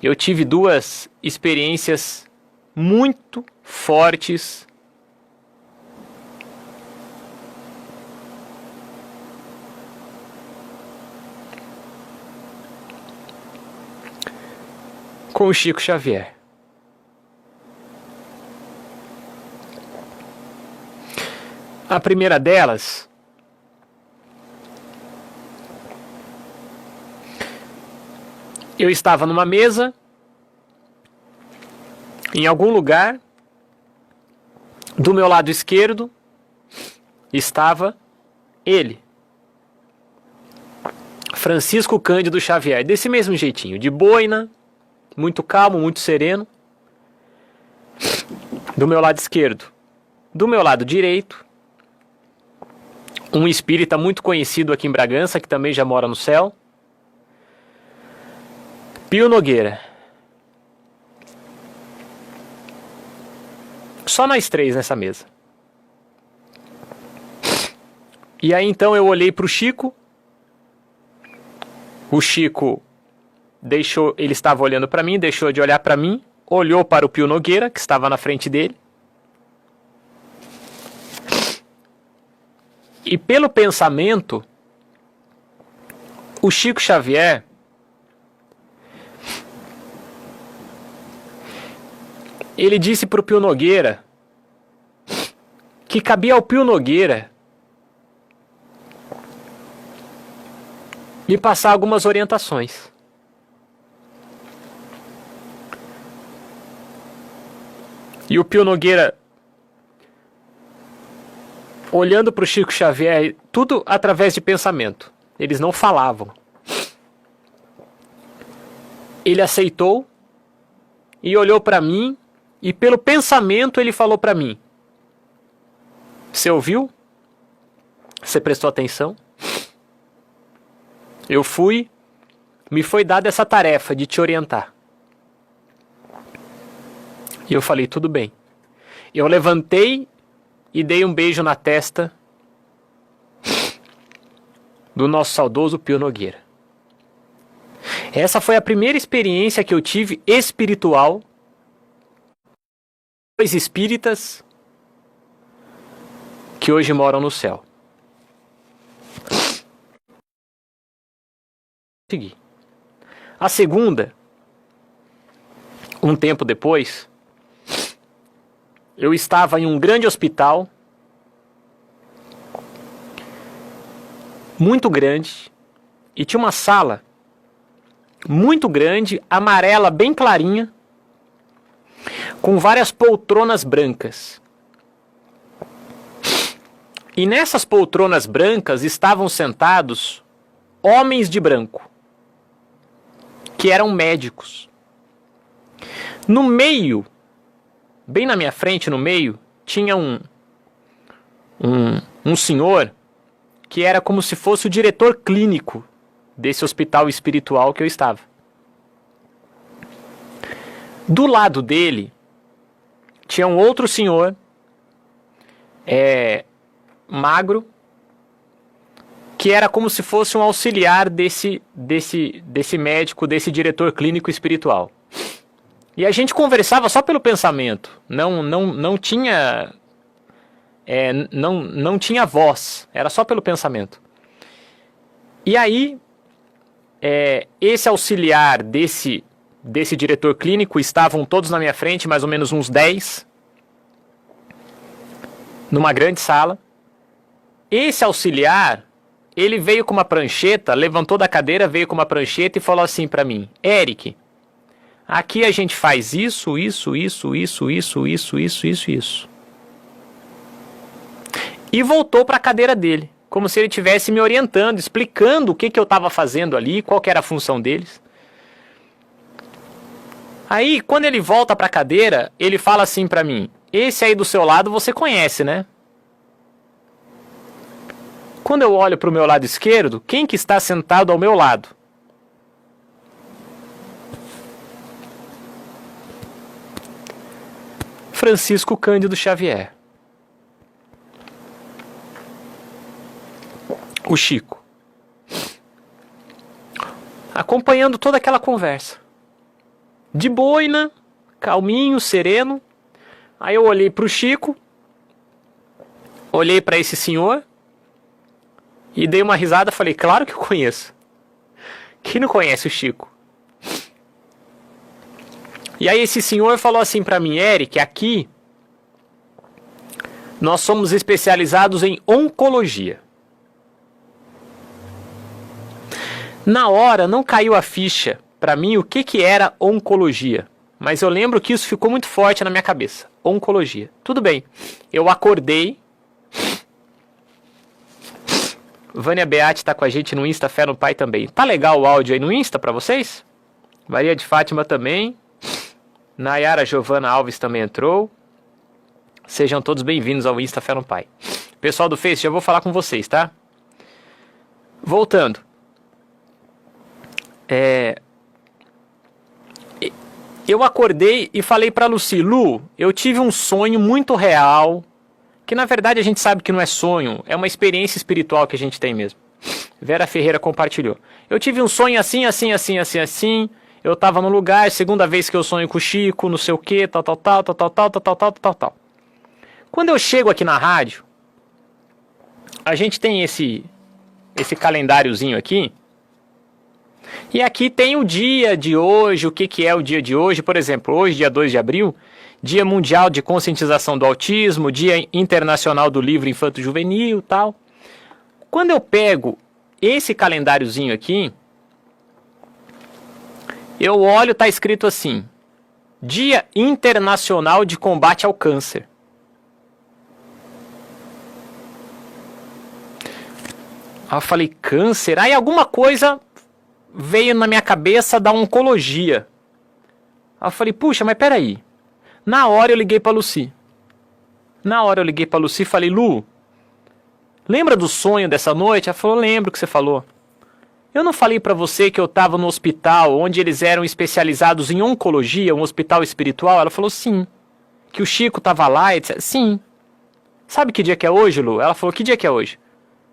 eu tive duas experiências muito fortes com o Chico Xavier. A primeira delas eu estava numa mesa em algum lugar. Do meu lado esquerdo estava ele, Francisco Cândido Xavier, desse mesmo jeitinho, de boina, muito calmo, muito sereno. Do meu lado esquerdo. Do meu lado direito, um espírita muito conhecido aqui em Bragança, que também já mora no céu, Pio Nogueira. Só nós três nessa mesa. E aí então eu olhei para o Chico. O Chico deixou, ele estava olhando para mim, deixou de olhar para mim, olhou para o Pio Nogueira, que estava na frente dele. E pelo pensamento, o Chico Xavier ele disse para o Pio Nogueira que cabia ao Pio Nogueira me passar algumas orientações. E o Pio Nogueira, olhando para o Chico Xavier, tudo através de pensamento. Eles não falavam. Ele aceitou e olhou para mim e pelo pensamento ele falou para mim: você ouviu? Você prestou atenção? Eu fui, me foi dada essa tarefa de te orientar. E eu falei, tudo bem. Eu levantei e dei um beijo na testa do nosso saudoso Pio Nogueira. Essa foi a primeira experiência que eu tive espiritual. Dois espíritas que hoje moram no céu. A segunda, um tempo depois, eu estava em um grande hospital, muito grande, e tinha uma sala muito grande, amarela, bem clarinha, com várias poltronas brancas. E nessas poltronas brancas estavam sentados homens de branco, que eram médicos. No meio, bem na minha frente, no meio, tinha um senhor que era como se fosse o diretor clínico desse hospital espiritual que eu estava. Do lado dele, tinha um outro senhor, magro, que era como se fosse um auxiliar desse médico, desse diretor clínico espiritual. E a gente conversava só pelo pensamento, não tinha não tinha voz, era só pelo pensamento. E aí, esse auxiliar desse diretor clínico, estavam todos na minha frente, mais ou menos uns 10, numa grande sala. Esse auxiliar, ele veio com uma prancheta, levantou da cadeira, veio com uma prancheta e falou assim para mim: Eric, aqui a gente faz isso. E voltou para a cadeira dele, como se ele estivesse me orientando, explicando o que eu estava fazendo ali, qual que era a função deles. Aí, quando ele volta para a cadeira, ele fala assim para mim: esse aí do seu lado você conhece, né? Quando eu olho para o meu lado esquerdo, quem que está sentado ao meu lado? Francisco Cândido Xavier. O Chico. Acompanhando toda aquela conversa. de boina, calminho, sereno. Aí eu olhei pro Chico, olhei para esse senhor e dei uma risada, falei, claro que eu conheço. Quem não conhece o Chico? E aí esse senhor falou assim para mim, Eric, aqui nós somos especializados em oncologia. Na hora não caiu a ficha para mim o que era oncologia, mas eu lembro que isso ficou muito forte na minha cabeça. Oncologia. Tudo bem. Eu acordei. Vânia Beati tá com a gente no Insta, Fé no Pai também. Tá legal o áudio aí no Insta para vocês? Maria de Fátima também. Nayara Giovana Alves também entrou. Sejam todos bem-vindos ao Insta Fé no Pai. Pessoal do Face, já vou falar com vocês, tá? Voltando. Eu acordei e falei pra Lucy, Lu, eu tive um sonho muito real, que na verdade a gente sabe que não é sonho, é uma experiência espiritual que a gente tem mesmo. Vera Ferreira compartilhou. Eu tive um sonho assim, assim, assim, assim, assim. Eu tava no lugar, segunda vez que eu sonho com o Chico, não sei o que, tal, tal, tal, tal, tal, tal, tal, tal, tal, tal, tal. Quando eu chego aqui na rádio, a gente tem esse calendáriozinho aqui. E aqui tem o dia de hoje, o que é o dia de hoje. Por exemplo, hoje, dia 2 de abril, Dia Mundial de Conscientização do Autismo, Dia Internacional do Livro Infanto-Juvenil e tal. Quando eu pego esse calendáriozinho aqui, eu olho, tá escrito assim, Dia Internacional de Combate ao Câncer. Aí eu falei, câncer? Aí alguma coisa veio na minha cabeça da oncologia. Aí eu falei, puxa, mas peraí. Na hora eu liguei pra Lucy. E falei, Lu, lembra do sonho dessa noite? Ela falou, lembro que você falou. Eu não falei pra você que eu tava no hospital onde eles eram especializados em oncologia, um hospital espiritual? Ela falou, sim. Que o Chico tava lá, etc. Sim. Sabe que dia que é hoje, Lu? Ela falou, que dia que é hoje?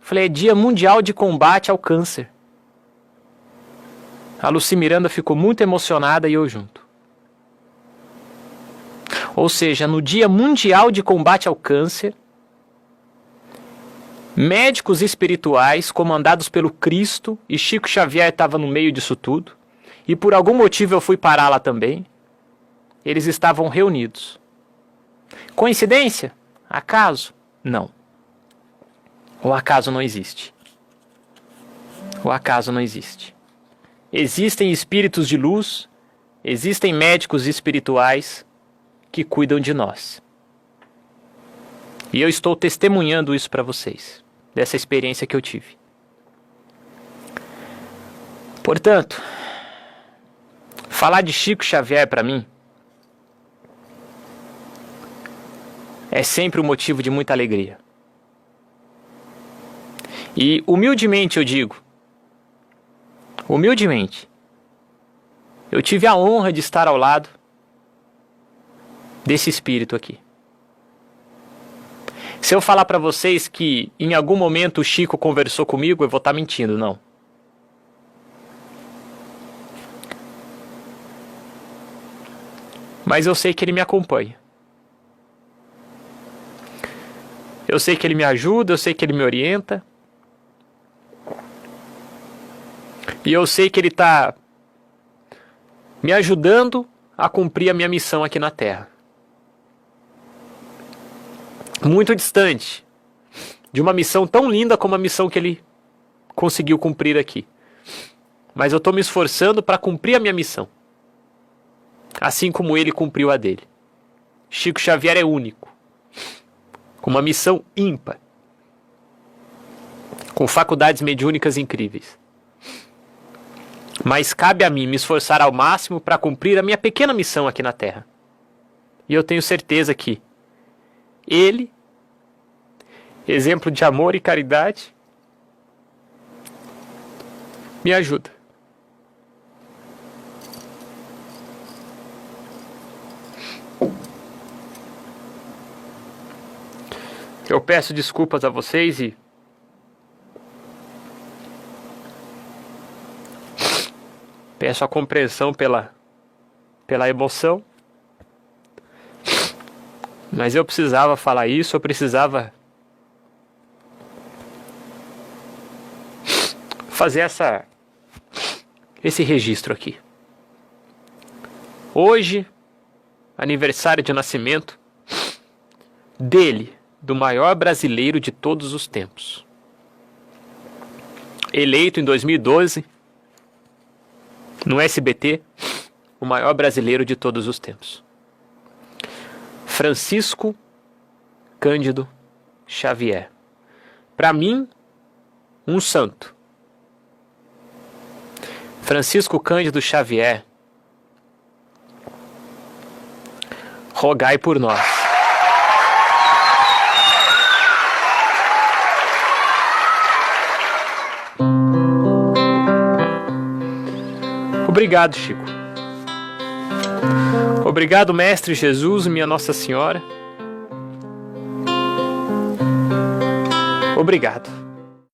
Eu falei, é Dia Mundial de Combate ao Câncer. A Lucy Miranda ficou muito emocionada e eu junto. Ou seja, no Dia Mundial de Combate ao Câncer, médicos espirituais comandados pelo Cristo, e Chico Xavier estava no meio disso tudo, e por algum motivo eu fui parar lá também, eles estavam reunidos. Coincidência? Acaso? Não. O acaso não existe. O acaso não existe. Existem espíritos de luz, existem médicos espirituais que cuidam de nós. E eu estou testemunhando isso para vocês, dessa experiência que eu tive. Portanto, falar de Chico Xavier para mim é sempre um motivo de muita alegria. E humildemente eu digo, eu tive a honra de estar ao lado desse espírito aqui. Se eu falar para vocês que em algum momento o Chico conversou comigo, eu vou estar mentindo, não. Mas eu sei que ele me acompanha. Eu sei que ele me ajuda, eu sei que ele me orienta. E eu sei que ele está me ajudando a cumprir a minha missão aqui na Terra. Muito distante de uma missão tão linda como a missão que ele conseguiu cumprir aqui. Mas eu estou me esforçando para cumprir a minha missão. Assim como ele cumpriu a dele. Chico Xavier é único. Com uma missão ímpar. Com faculdades mediúnicas incríveis. Mas cabe a mim me esforçar ao máximo para cumprir a minha pequena missão aqui na Terra. E eu tenho certeza que ele, exemplo de amor e caridade, me ajuda. Eu peço desculpas a vocês e peço a compreensão pela pela emoção. Mas eu precisava falar isso, eu precisava fazer esse registro aqui. Hoje, aniversário de nascimento dele, do maior brasileiro de todos os tempos. Eleito em 2012, no SBT, o maior brasileiro de todos os tempos. Francisco Cândido Xavier. Para mim, um santo. Francisco Cândido Xavier, rogai por nós. Obrigado, Chico. Obrigado, Mestre Jesus, minha Nossa Senhora. Obrigado.